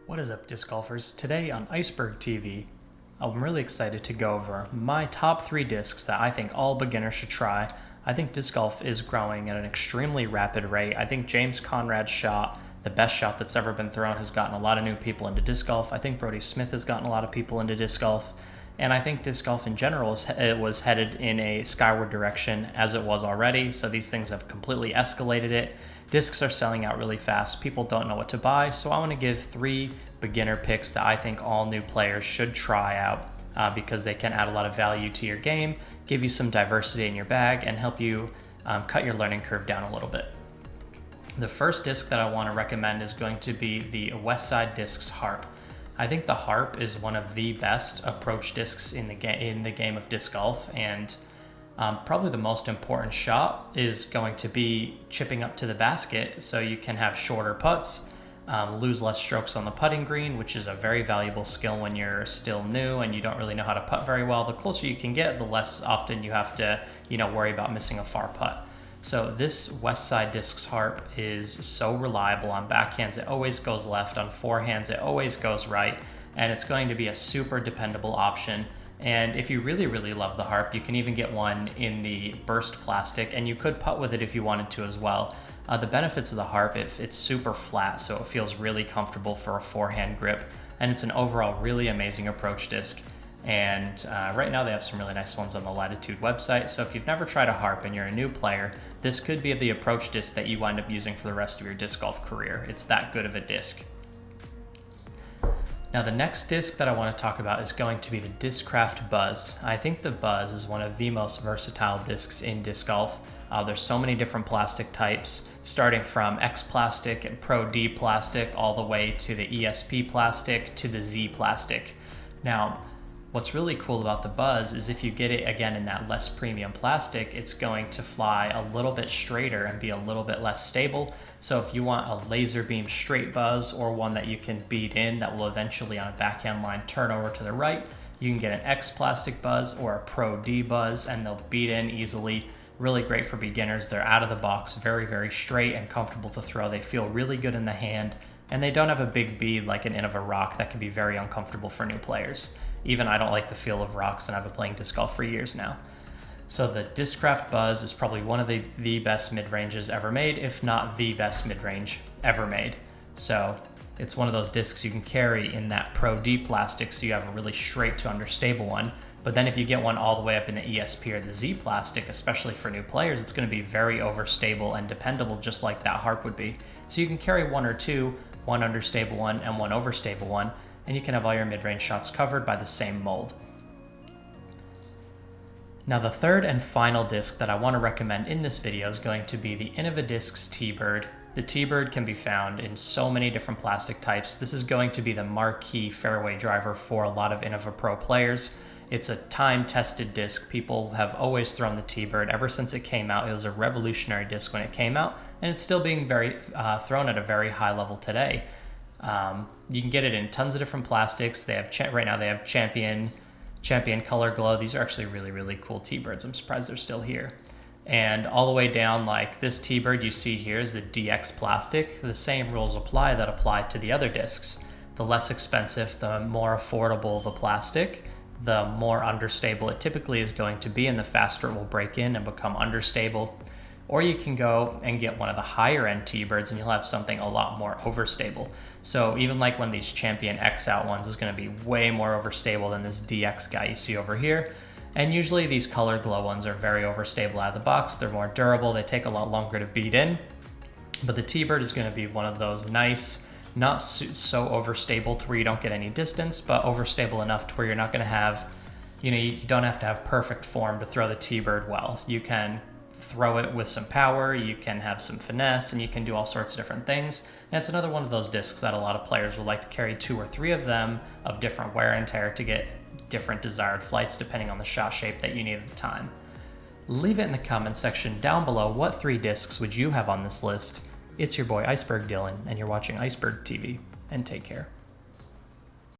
What is up, disc golfers? Today on Iceberg TV, I'm really excited to go over my top 3 discs that I think all beginners should try. I think disc golf is growing at an extremely rapid rate. I think James Conrad's shot, the best shot that's ever been thrown, has gotten a lot of new people into disc golf. I think Brodie Smith has gotten a lot of people into disc golf. And I think disc golf in general was headed in a skyward direction as it was already. So these things have completely escalated it. Discs are selling out really fast. People don't know what to buy. So I want to give 3 beginner picks that I think all new players should try out because they can add a lot of value to your game, give you some diversity in your bag, and help you cut your learning curve down a little bit. The first disc that I want to recommend is going to be the Westside Discs Harp. I think the Harp is one of the best approach discs in the game of disc golf, and probably the most important shot is going to be chipping up to the basket so you can have shorter putts, lose less strokes on the putting green, which is a very valuable skill when you're still new and you don't really know how to putt very well. The closer you can get, the less often you have to, worry about missing a far putt. So this Westside Discs Harp is so reliable. On backhands, it always goes left. On forehands, it always goes right. And it's going to be a super dependable option. And if you really, really love the Harp, you can even get one in the burst plastic, and you could putt with it if you wanted to as well. The benefits of the Harp, it's super flat, so it feels really comfortable for a forehand grip. And it's an overall really amazing approach disc. And right now they have some really nice ones on the Latitude website. So if you've never tried a Harp and you're a new player, this could be the approach disc that you wind up using for the rest of your disc golf career. It's that good of a disc. Now the next disc that I want to talk about is going to be the Discraft Buzz. I think the Buzz is one of the most versatile discs in disc golf. There's so many different plastic types, starting from X plastic and Pro D plastic all the way to the ESP plastic to the Z plastic. Now, what's really cool about the Buzz is if you get it again in that less premium plastic, it's going to fly a little bit straighter and be a little bit less stable. So if you want a laser beam straight Buzz or one that you can beat in that will eventually on a backhand line turn over to the right, you can get an X plastic Buzz or a Pro D Buzz and they'll beat in easily. Really great for beginners. They're out of the box, very, very straight and comfortable to throw. They feel really good in the hand, and they don't have a big bead like an Innova rock that can be very uncomfortable for new players. Even I don't like the feel of rocks, and I've been playing disc golf for years now. So the Discraft Buzz is probably one of the best mid-ranges ever made, if not the best mid-range ever made. So it's one of those discs you can carry in that Pro D plastic, so you have a really straight to understable one. But then if you get one all the way up in the ESP or the Z plastic, especially for new players, it's going to be very overstable and dependable, just like that Harp would be. So you can carry one or two, one understable one and one overstable one, and you can have all your mid-range shots covered by the same mold. Now the third and final disc that I want to recommend in this video is going to be the Innova TBird. The TBird can be found in so many different plastic types. This is going to be the marquee fairway driver for a lot of Innova Pro players. It's a time-tested disc. People have always thrown the TBird ever since it came out. It was a revolutionary disc when it came out, and it's still being thrown at a very high level today. You can get it in tons of different plastics. They have right now they have Champion Color Glow. These are actually really, really cool T-Birds. I'm surprised they're still here. And all the way down, like this T-Bird you see here is the DX plastic. The same rules apply that apply to the other discs. The less expensive, the more affordable the plastic, the more understable it typically is going to be, and the faster it will break in and become understable. Or you can go and get one of the higher end T-Birds and you'll have something a lot more overstable. So even like one of these Champion X out ones is going to be way more overstable than this DX guy you see over here. And usually these Color Glow ones are very overstable out of the box. They're more durable. They take a lot longer to beat in. But the T-Bird is going to be one of those nice, not so overstable to where you don't get any distance, but overstable enough to where you're not going to have, you don't have to have perfect form to throw the T-Bird well. You can throw it with some power, you can have some finesse, and you can do all sorts of different things. And it's another one of those discs that a lot of players would like to carry 2 or 3 of them of different wear and tear to get different desired flights depending on the shot shape that you need at the time. Leave it in the comment section down below. What 3 discs would you have on this list? It's your boy Iceberg Dylan, and you're watching Iceberg TV, and take care.